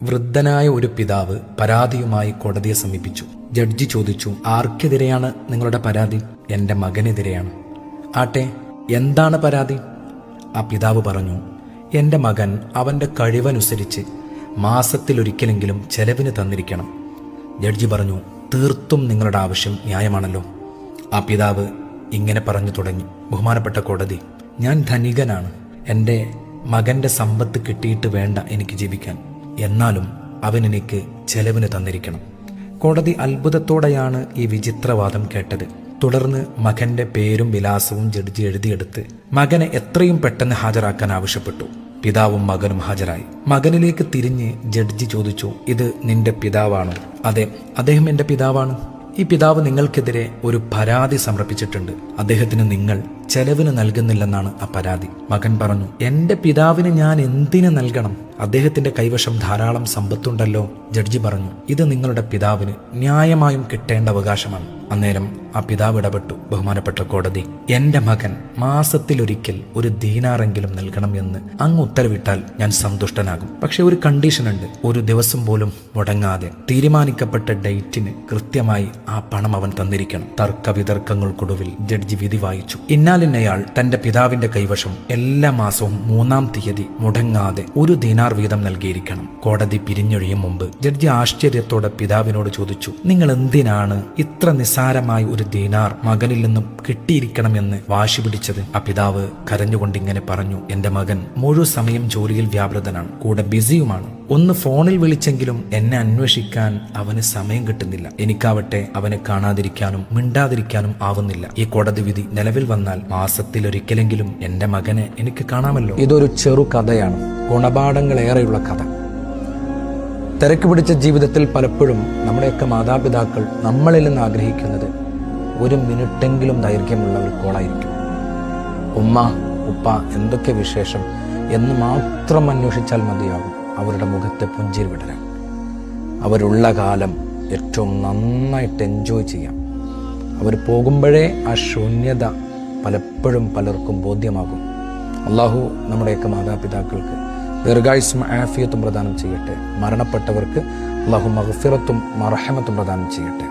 വൃദ്ധനായ ഒരു പിതാവ് പരാതിയുമായി കോടതിയെ സമീപിച്ചു. ജഡ്ജി ചോദിച്ചു, ആർക്കെതിരെയാണ് നിങ്ങളുടെ പരാതി? എൻ്റെ മകനെതിരെയാണ്. ആട്ടെ, എന്താണ് പരാതി? ആ പിതാവ് പറഞ്ഞു, എൻ്റെ മകൻ അവൻ്റെ കഴിവനുസരിച്ച് മാസത്തിലൊരിക്കലെങ്കിലും ചെലവിന് തന്നിരിക്കണം. ജഡ്ജി പറഞ്ഞു, തീർത്തും നിങ്ങളുടെ ആവശ്യം ന്യായമാണല്ലോ. ആ പിതാവ് ഇങ്ങനെ പറഞ്ഞു തുടങ്ങി, ബഹുമാനപ്പെട്ട കോടതി, ഞാൻ ധനികനാണ്. എൻ്റെ മകൻ്റെ സമ്പത്ത് കിട്ടിയിട്ട് വേണ്ട എനിക്ക് ജീവിക്കാൻ. എന്നാലും അവൻ എനിക്ക് ചെലവിന് തന്നിരിക്കണം. കോടതി അത്ഭുതത്തോടെയാണ് ഈ വിചിത്രവാദം കേട്ടത്. തുടർന്ന് മകന്റെ പേരും വിലാസവും ജഡ്ജി എഴുതിയെടുത്ത് മകനെ എത്രയും പെട്ടെന്ന് ഹാജരാക്കാൻ ആവശ്യപ്പെട്ടു. പിതാവും മകനും ഹാജരായി. മകനിലേക്ക് തിരിഞ്ഞ് ജഡ്ജി ചോദിച്ചു, ഇത് നിന്റെ പിതാവാണോ? അതെ, അദ്ദേഹം എൻ്റെ പിതാവാണ്. ഈ പിതാവ് നിങ്ങൾക്കെതിരെ ഒരു പരാതി സമർപ്പിച്ചിട്ടുണ്ട്. അദ്ദേഹത്തിന് നിങ്ങൾ ചെലവിന് നൽകുന്നില്ലെന്നാണ് ആ പരാതി. മകൻ പറഞ്ഞു, എൻ്റെ പിതാവിന് ഞാൻ എന്തിനു നൽകണം? അദ്ദേഹത്തിന്റെ കൈവശം ധാരാളം സമ്പത്തുണ്ടല്ലോ. ജഡ്ജി പറഞ്ഞു, ഇത് നിങ്ങളുടെ പിതാവിന് ന്യായമായും കിട്ടേണ്ട അവകാശമാണ്. അന്നേരം ആ പിതാവ് ഇടപെട്ടു, ബഹുമാനപ്പെട്ട കോടതി, എൻ്റെ മകൻ മാസത്തിലൊരിക്കൽ ഒരു ദീനാറെങ്കിലും നൽകണം എന്ന് അങ്ങ് ഉത്തരവിട്ടാൽ ഞാൻ സന്തുഷ്ടനാകും. പക്ഷെ ഒരു കണ്ടീഷനുണ്ട്. ഒരു ദിവസം പോലും മുടങ്ങാതെ തീരുമാനിക്കപ്പെട്ട ഡേറ്റിന് കൃത്യമായി ആ പണം അവൻ തന്നിരിക്കണം. തർക്ക വിതർക്കങ്ങൾക്കൊടുവിൽ ജഡ്ജി വിധി വായിച്ചു. ഇന്നാലിന്നയാൾ തന്റെ പിതാവിന്റെ കൈവശം എല്ലാ മാസവും 3-ാം തീയതി മുടങ്ങാതെ ഒരു ദീനാർ വീതം നൽകിയിരിക്കണം. കോടതി പിരിഞ്ഞൊഴിയും മുമ്പ് ജഡ്ജി ആശ്ചര്യത്തോടെ പിതാവിനോട് ചോദിച്ചു, നിങ്ങൾ എന്തിനാണ് ഇത്ര നിസ്സാരമായി ഒരു ദീനാർ മകനിൽ നിന്നും കിട്ടിയിരിക്കണമെന്ന് വാശി പിടിച്ചത്? ആ പിതാവ് കരഞ്ഞുകൊണ്ടിങ്ങനെ പറഞ്ഞു, എൻ്റെ മകൻ മുഴു സമയം ജോലിയിൽ വ്യാപൃതനാണ്, കൂടെ ബിസിയുമാണ്. ഒന്ന് ഫോണിൽ വിളിച്ചെങ്കിലും എന്നെ അന്വേഷിക്കാൻ അവന് സമയം കിട്ടുന്നില്ല. എനിക്കാവട്ടെ അവനെ കാണാതിരിക്കാനും മിണ്ടാതിരിക്കാനും ആവുന്നില്ല. ഈ കോടതി വിധി നിലവിൽ വന്നാൽ മാസത്തിലൊരിക്കലെങ്കിലും എൻ്റെ മകനെ എനിക്ക് കാണാമല്ലോ. ഇതൊരു ചെറു കഥയാണ്, ഗുണപാഠങ്ങളേറെയുള്ള കഥ. തിരക്ക് പിടിച്ച ജീവിതത്തിൽ പലപ്പോഴും നമ്മുടെയൊക്കെ മാതാപിതാക്കൾ നമ്മളിൽ നിന്ന് ആഗ്രഹിക്കുന്നത് 1 മിനിറ്റെങ്കിലും ദൈർഘ്യമുള്ള ഒരു കോളായിരിക്കും. ഉമ്മ, ഉപ്പ, എന്തൊക്കെ വിശേഷം എന്ന് മാത്രം അന്വേഷിച്ചാൽ മതിയാകും അവരുടെ മുഖത്തെ പുഞ്ചിരി വിടരാൻ. അവരുള്ള കാലം ഏറ്റവും നന്നായിട്ട് എൻജോയ് ചെയ്യാം. അവർ പോകുമ്പോഴേ ആ ശൂന്യത പലപ്പോഴും പലർക്കും ബോധ്യമാകും. അള്ളാഹു നമ്മുടെയൊക്കെ മാതാപിതാക്കൾക്ക് ദീർഘായുസ്സും ആഫിയത്തും പ്രദാനം ചെയ്യട്ടെ. മരണപ്പെട്ടവർക്ക് അള്ളാഹു മഗ്ഫിറത്തും മർഹമത്തും പ്രദാനം ചെയ്യട്ടെ.